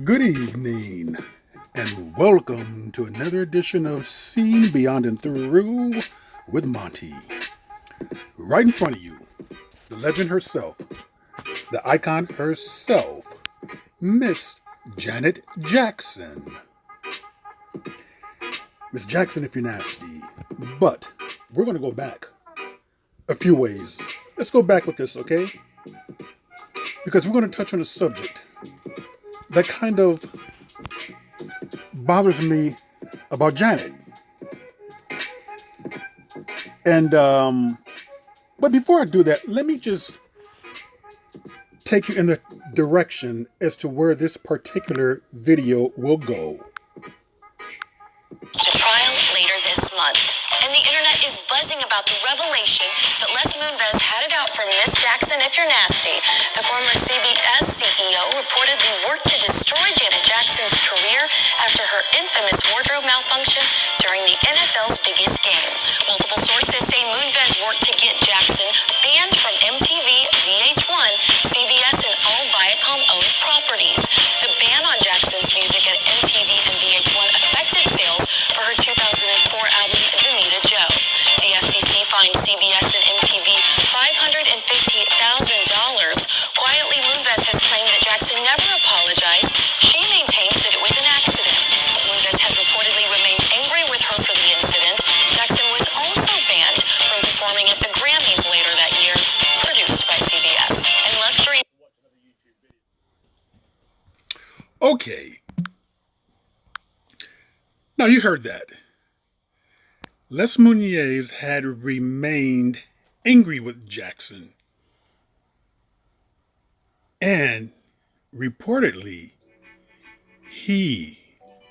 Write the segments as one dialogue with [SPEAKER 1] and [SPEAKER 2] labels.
[SPEAKER 1] Good evening, and welcome to another edition of Seen Beyond and Through with Monty. Right in front of you, the legend herself, the icon herself, Miss Janet Jackson. Miss Jackson, if you're nasty. But we're going to go back a few ways. Let's go back with this, okay? Because we're going to touch on a subject that kind of bothers me about Janet. And but before I do that, let me just take you in the direction as to where this particular video will go.
[SPEAKER 2] To trial later this month. And the internet is buzzing about the revelation that Les Moonves had it out for Miss Jackson if you're nasty. The former CBS CEO reportedly worked to destroy Janet Jackson's career after her infamous wardrobe malfunction during the NFL's biggest game. Multiple sources say Moonves worked to get Jackson banned from MTV, VH1, CBS, and all Viacom-owned properties. The ban on Jackson's music at MTV and VH1 affected sales for her 2004 album, Damita Joe. The FCC fined CBS and MTV $558,000. Quietly, Moonves has claimed that Jackson never apologized. She maintains that it was an accident. Moonves has reportedly remained angry with her for the incident. Jackson was also banned from performing at the Grammys later that year, produced by CBS. And let's dream.
[SPEAKER 1] Okay. Now you heard that. Les Moonves had remained angry with Jackson. And reportedly, he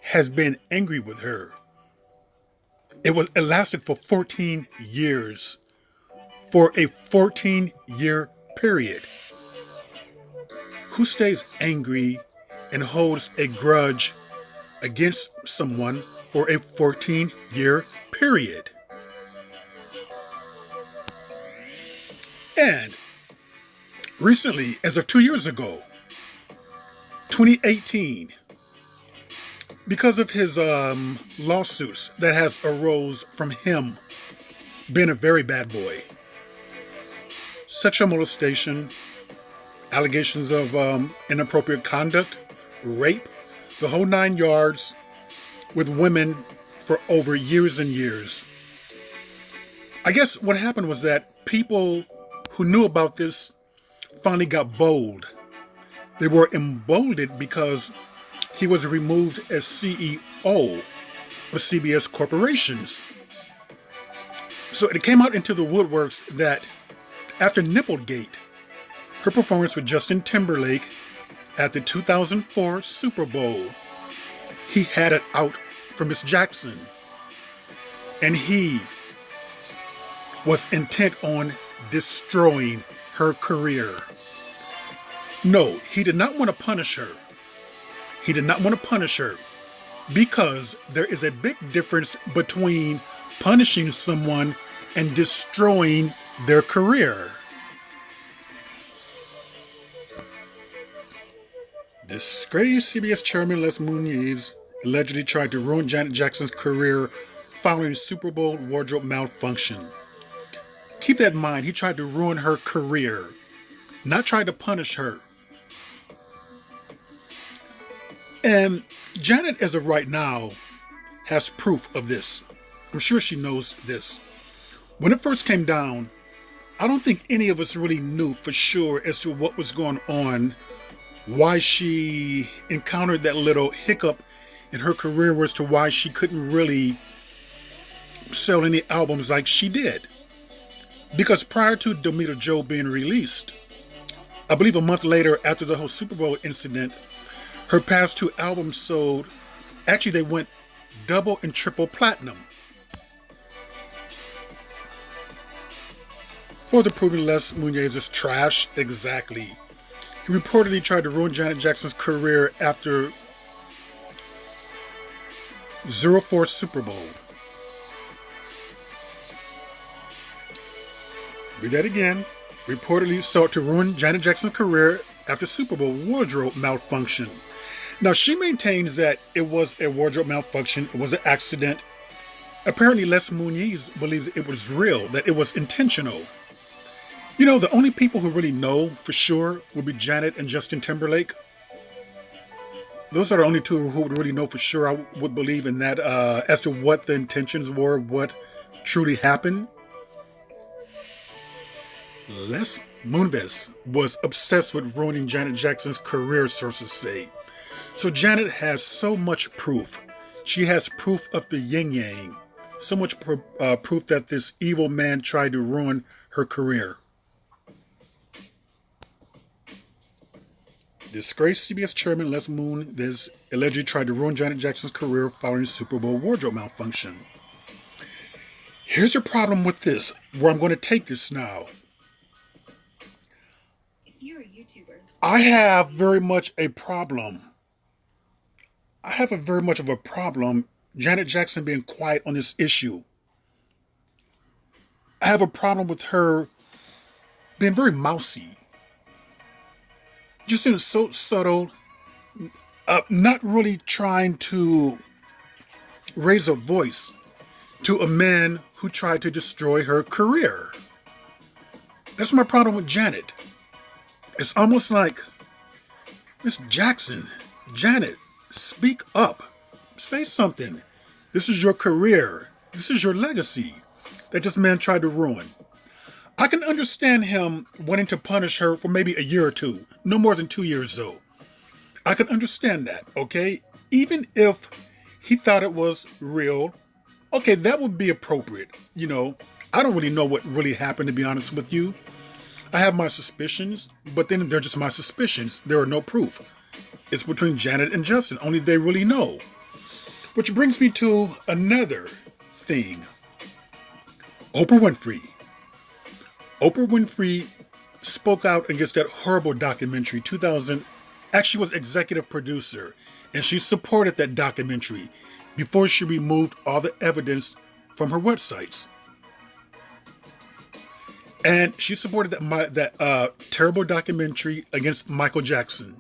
[SPEAKER 1] has been angry with her. It lasted for 14 years. For a 14-year period. Who stays angry and holds a grudge against someone for a 14-year period? And recently, as of 2 years ago, 2018, because of his lawsuits that has arose from him being a very bad boy, sexual molestation, allegations of inappropriate conduct, rape, the whole 9 yards, with women for over years and years. I guess what happened was that people who knew about this finally got bold. They were emboldened because he was removed as CEO of CBS Corporations. So it came out into the woodworks that after Nipplegate, her performance with Justin Timberlake at the 2004 Super Bowl, he had it out for Miss Jackson. And he was intent on destroying her career. No, he did not want to punish her. He did not want to punish her because there is a big difference between punishing someone and destroying their career. Disgraced CBS chairman Les Moonves allegedly tried to ruin Janet Jackson's career following Super Bowl wardrobe malfunction. Keep that in mind, he tried to ruin her career, not tried to punish her. And Janet, as of right now, has proof of this. I'm sure she knows this. When it first came down, I don't think any of us really knew for sure as to what was going on, why she encountered that little hiccup in her career as to why she couldn't really sell any albums like she did. Because prior to Damita Joe being released, I believe a month later after the whole Super Bowl incident, her past 2 albums sold, actually they went double and triple platinum. Further proving Les Moonves is trash, exactly. He reportedly tried to ruin Janet Jackson's career after 04 Super Bowl. Read that again. Reportedly sought to ruin Janet Jackson's career after Super Bowl wardrobe malfunction. Now, she maintains that it was a wardrobe malfunction, it was an accident. Apparently, Les Muniz believes it was real, that it was intentional. You know, the only people who really know for sure would be Janet and Justin Timberlake. Those are the only two who would really know for sure. I would believe in that as to what the intentions were, what truly happened. Les Moonves was obsessed with ruining Janet Jackson's career, sources say. So Janet has so much proof. She has proof of the yin-yang. So much proof that this evil man tried to ruin her career. Disgraced CBS chairman Les Moonves allegedly tried to ruin Janet Jackson's career following Super Bowl wardrobe malfunction. Here's your problem with this, where I'm going to take this now.
[SPEAKER 2] If you're a YouTuber,
[SPEAKER 1] I have very much a problem. I have a very much of a problem Janet Jackson being quiet on this issue. I have a problem with her being very mousy. Just in so subtle, not really trying to raise a voice to a man who tried to destroy her career. That's my problem with Janet. It's almost like, Miss Jackson, Janet, speak up. Say something. This is your career. This is your legacy that this man tried to ruin. I can understand him wanting to punish her for maybe a year or two. No more than 2 years, though. I can understand that, okay? Even if he thought it was real, okay, that would be appropriate. You know, I don't really know what really happened, to be honest with you. I have my suspicions, but then they're just my suspicions. There are no proof. It's between Janet and Justin. Only they really know. Which brings me to another thing. Oprah Winfrey. Oprah Winfrey spoke out against that horrible documentary, 2000. Actually was executive producer, and she supported that documentary before she removed all the evidence from her websites. And she supported that terrible documentary against Michael Jackson,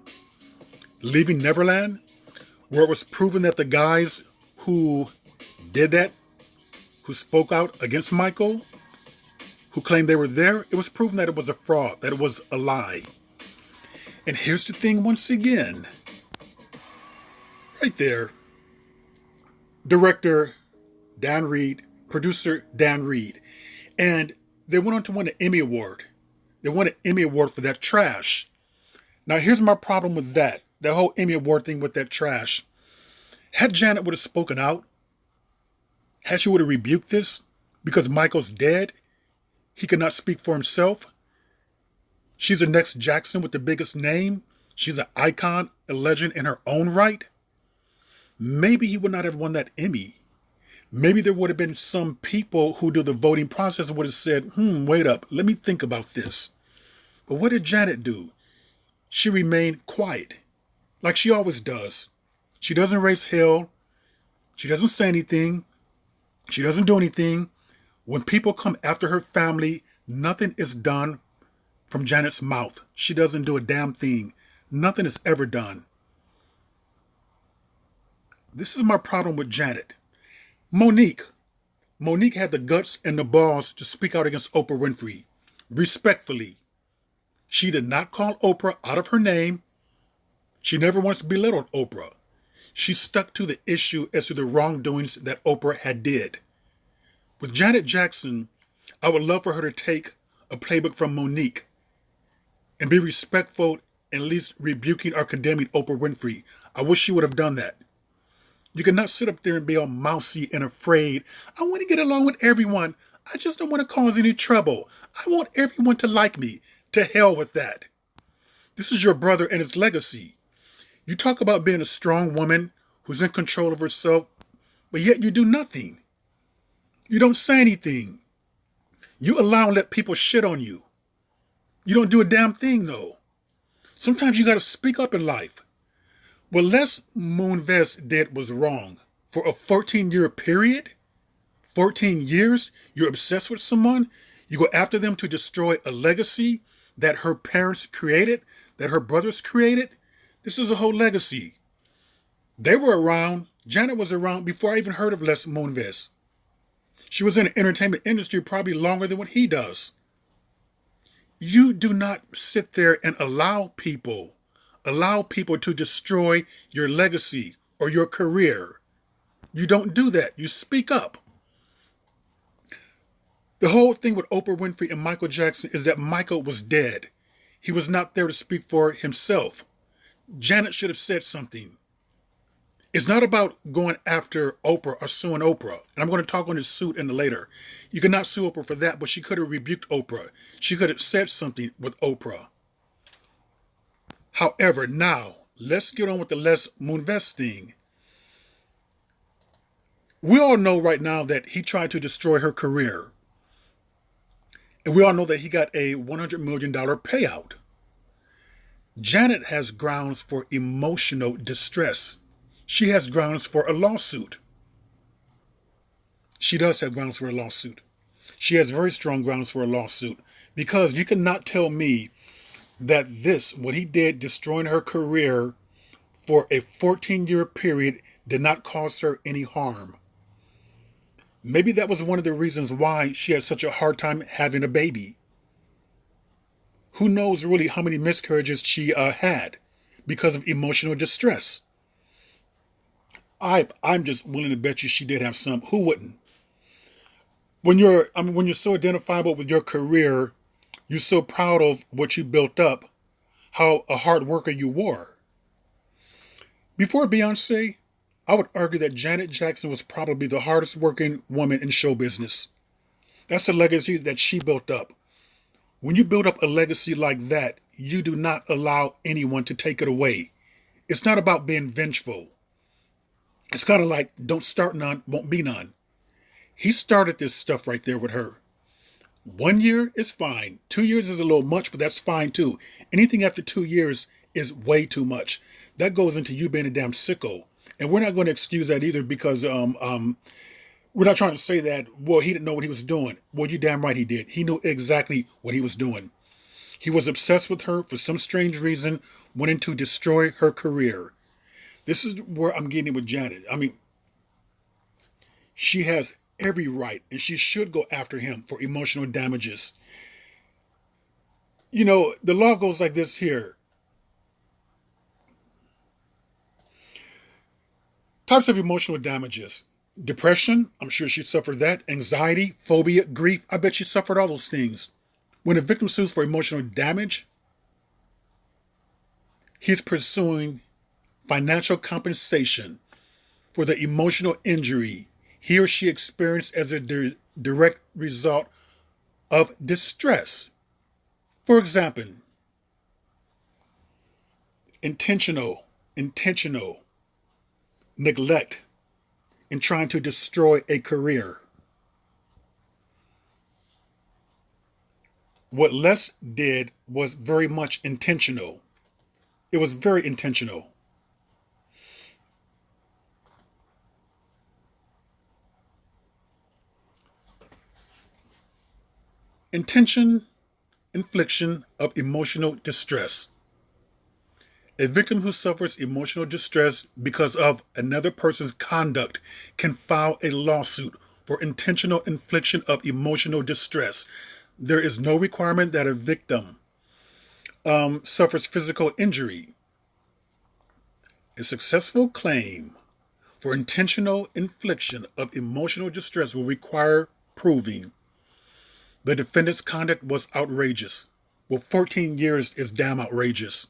[SPEAKER 1] Leaving Neverland, where it was proven that the guys who did that, who spoke out against Michael, who claimed they were there, it was proven that it was a fraud, that it was a lie. And here's the thing once again. Right there. Director Dan Reed, producer Dan Reed. And they went on to win an Emmy Award. They won an Emmy Award for that trash. Now here's my problem with that whole Emmy Award thing with that trash. Had Janet would have spoken out, had she would have rebuked this, because Michael's dead, he could not speak for himself. She's the next Jackson with the biggest name. She's an icon, a legend in her own right. Maybe he would not have won that Emmy. Maybe there would have been some people who do the voting process would have said, wait up, let me think about this. But what did Janet do? She remained quiet, like she always does. She doesn't raise hell. She doesn't say anything. She doesn't do anything. When people come after her family, nothing is done from Janet's mouth. She doesn't do a damn thing. Nothing is ever done. This is my problem with Janet. Monique had the guts and the balls to speak out against Oprah Winfrey, respectfully. She did not call Oprah out of her name. She never once belittled Oprah. She stuck to the issue as to the wrongdoings that Oprah had did. With Janet Jackson, I would love for her to take a playbook from Monique and be respectful and at least rebuking or condemning Oprah Winfrey. I wish she would have done that. You cannot sit up there and be all mousy and afraid. I want to get along with everyone. I just don't want to cause any trouble. I want everyone to like me. To hell with that. This is your brother and his legacy. You talk about being a strong woman who's in control of herself, but yet you do nothing. You don't say anything. You allow and let people shit on you. You don't do a damn thing, though. Sometimes you got to speak up in life. What Les Moonves did was wrong. For a 14-year period, 14 years, you're obsessed with someone, you go after them to destroy a legacy that her parents created, that her brothers created. This is a whole legacy. They were around. Janet was around before I even heard of Les Moonves. She was in the entertainment industry probably longer than what he does. You do not sit there and allow people to destroy your legacy or your career. You don't do that. You speak up. The whole thing with Oprah Winfrey and Michael Jackson is that Michael was dead. He was not there to speak for himself. Janet should have said something. It's not about going after Oprah or suing Oprah. And I'm going to talk on his suit in the later. You cannot sue Oprah for that, but she could have rebuked Oprah. She could have said something with Oprah. However, now, let's get on with the Les Moonves thing. We all know right now that he tried to destroy her career. And we all know that he got a $100 million payout. Janet has grounds for emotional distress. She has grounds for a lawsuit. She does have grounds for a lawsuit. She has very strong grounds for a lawsuit. Because you cannot tell me that what he did, destroying her career for a 14-year period, did not cause her any harm. Maybe that was one of the reasons why she had such a hard time having a baby. Who knows really how many miscarriages she had because of emotional distress. I'm just willing to bet you she did have some. Who wouldn't? When you're so identifiable with your career, you're so proud of what you built up, how a hard worker you were. Before Beyonce, I would argue that Janet Jackson was probably the hardest working woman in show business. That's a legacy that she built up. When you build up a legacy like that, you do not allow anyone to take it away. It's not about being vengeful. It's kind of like, don't start none, won't be none. He started this stuff right there with her. 1 year is fine. 2 years is a little much, but that's fine too. Anything after 2 years is way too much. That goes into you being a damn sicko. And we're not going to excuse that either because we're not trying to say that, well, he didn't know what he was doing. Well, you damn right he did. He knew exactly what he was doing. He was obsessed with her for some strange reason, wanting to destroy her career. This is where I'm getting with Janet. I mean, she has every right, and she should go after him for emotional damages. You know, the law goes like this here. Types of emotional damages. Depression, I'm sure she suffered that. Anxiety, phobia, grief, I bet she suffered all those things. When a victim sues for emotional damage, he's pursuing financial compensation for the emotional injury he or she experienced as a direct result of distress. For example, intentional neglect in trying to destroy a career. What Les did was very much intentional. It was very intentional. Infliction of emotional distress. A victim who suffers emotional distress because of another person's conduct can file a lawsuit for intentional infliction of emotional distress. There is no requirement that a victim suffers physical injury. A successful claim for intentional infliction of emotional distress will require proving the defendant's conduct was outrageous. Well, 14 years is damn outrageous.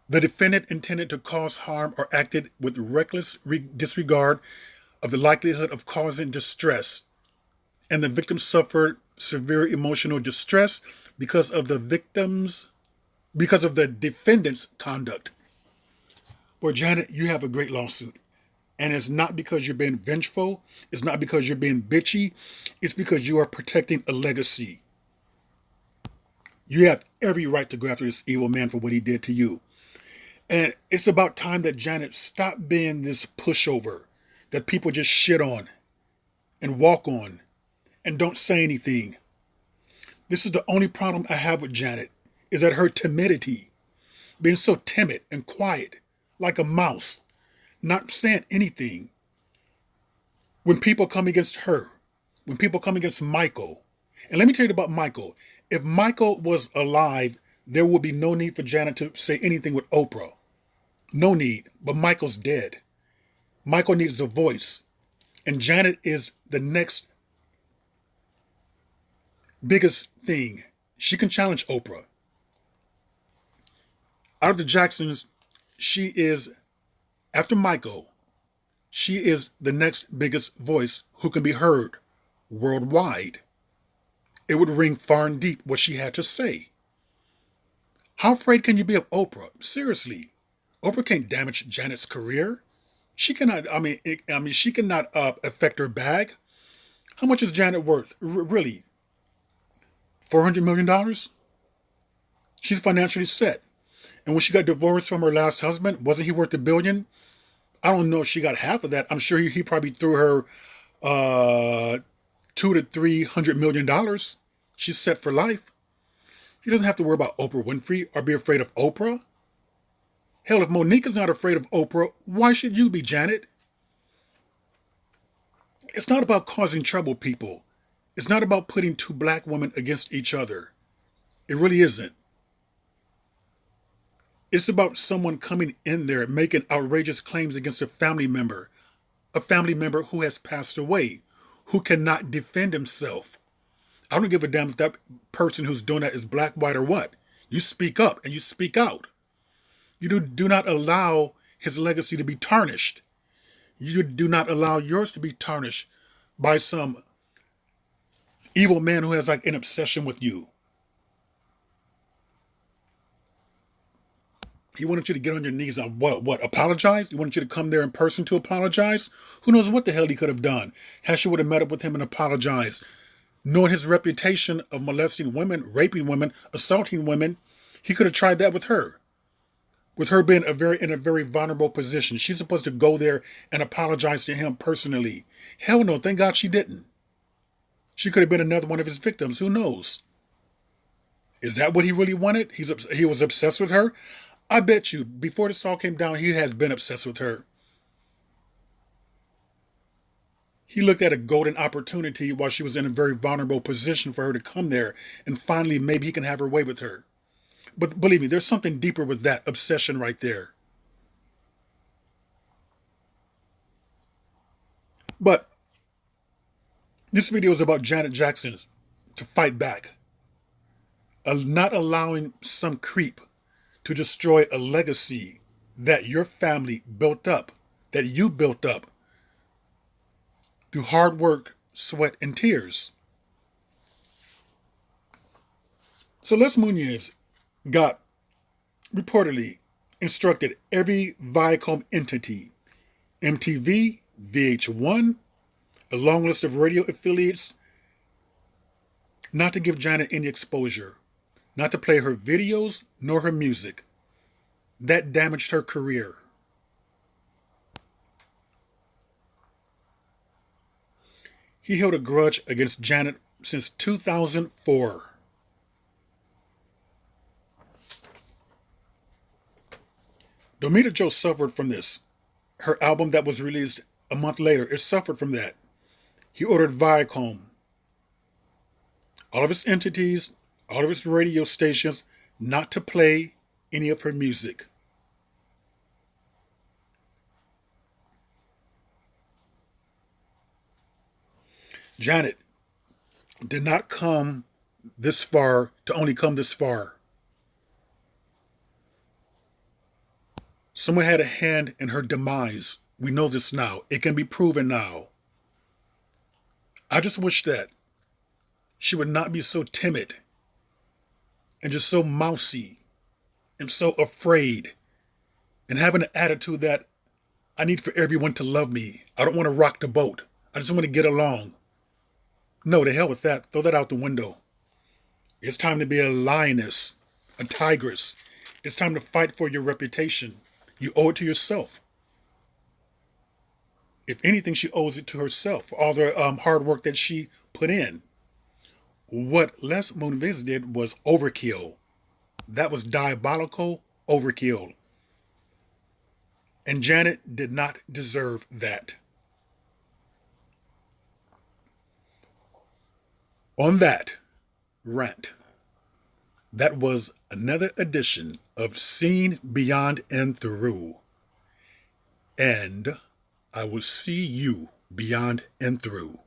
[SPEAKER 1] The defendant intended to cause harm or acted with reckless disregard of the likelihood of causing distress, and the victim suffered severe emotional distress because of the defendant's conduct. Well, Janet, you have a great lawsuit. And it's not because you're being vengeful. It's not because you're being bitchy. It's because you are protecting a legacy. You have every right to go after this evil man for what he did to you. And it's about time that Janet stopped being this pushover that people just shit on and walk on and don't say anything. This is the only problem I have with Janet, is that her timidity, being so timid and quiet, like a mouse. not saying anything. When people come against her, when people come against Michael, and let me tell you about Michael. If Michael was alive, there would be no need for Janet to say anything with Oprah. No need. But Michael's dead. Michael needs a voice. And Janet is the next biggest thing. She can challenge Oprah. Out of the Jacksons, she is, after Michael, she is the next biggest voice who can be heard worldwide. It would ring far and deep what she had to say. How afraid can you be of Oprah? Seriously. Oprah can't damage Janet's career. She cannot, she cannot affect her bag. How much is Janet worth? Really? $400 million? She's financially set. And when she got divorced from her last husband, wasn't he worth $1 billion? I don't know if she got half of that. I'm sure he probably threw her $200 to $300 million. She's set for life. She doesn't have to worry about Oprah Winfrey or be afraid of Oprah. Hell, if Monique is not afraid of Oprah, why should you be, Janet? It's not about causing trouble, people. It's not about putting two black women against each other. It really isn't. It's about someone coming in there making outrageous claims against a family member who has passed away, who cannot defend himself. I don't give a damn if that person who's doing that is black, white, or what. You speak up and you speak out. You do not allow his legacy to be tarnished. You do not allow yours to be tarnished by some evil man who has like an obsession with you. He wanted you to get on your knees and what, apologize? He wanted you to come there in person to apologize? Who knows what the hell he could have done? She would have met up with him and apologized. Knowing his reputation of molesting women, raping women, assaulting women, he could have tried that with her. With her being in a very vulnerable position. She's supposed to go there and apologize to him personally. Hell no, thank God she didn't. She could have been another one of his victims. Who knows? Is that what he really wanted? He was obsessed with her? I bet you, before this all came down, he has been obsessed with her. He looked at a golden opportunity while she was in a very vulnerable position for her to come there, and finally maybe he can have her way with her. But believe me, there's something deeper with that obsession right there. But this video is about Janet Jackson to fight back. Not allowing some creep to destroy a legacy that your family built up, that you built up through hard work, sweat, and tears. So Les Munoz got reportedly instructed every Viacom entity, MTV, VH1, a long list of radio affiliates, not to give Janet any exposure, not to play her videos nor her music. That damaged her career. He held a grudge against Janet since 2004. Domita Jo suffered from this. Her album that was released a month later, it suffered from that. He ordered Viacom, all of its entities, all of its radio stations, not to play any of her music. Janet did not come this far to only come this far. Someone had a hand in her demise. We know this now. It can be proven now. I just wish that she would not be so timid and just so mousy and so afraid and having an attitude that I need for everyone to love me. I don't want to rock the boat. I just want to get along. No, to hell with that. Throw that out the window. It's time to be a lioness, a tigress. It's time to fight for your reputation. You owe it to yourself. If anything, she owes it to herself for all the hard work that she put in. What Les Munoz did was overkill. That was diabolical overkill. And Janet did not deserve that. On that rant, that was another edition of Seen Beyond and Through. And I will see you beyond and through.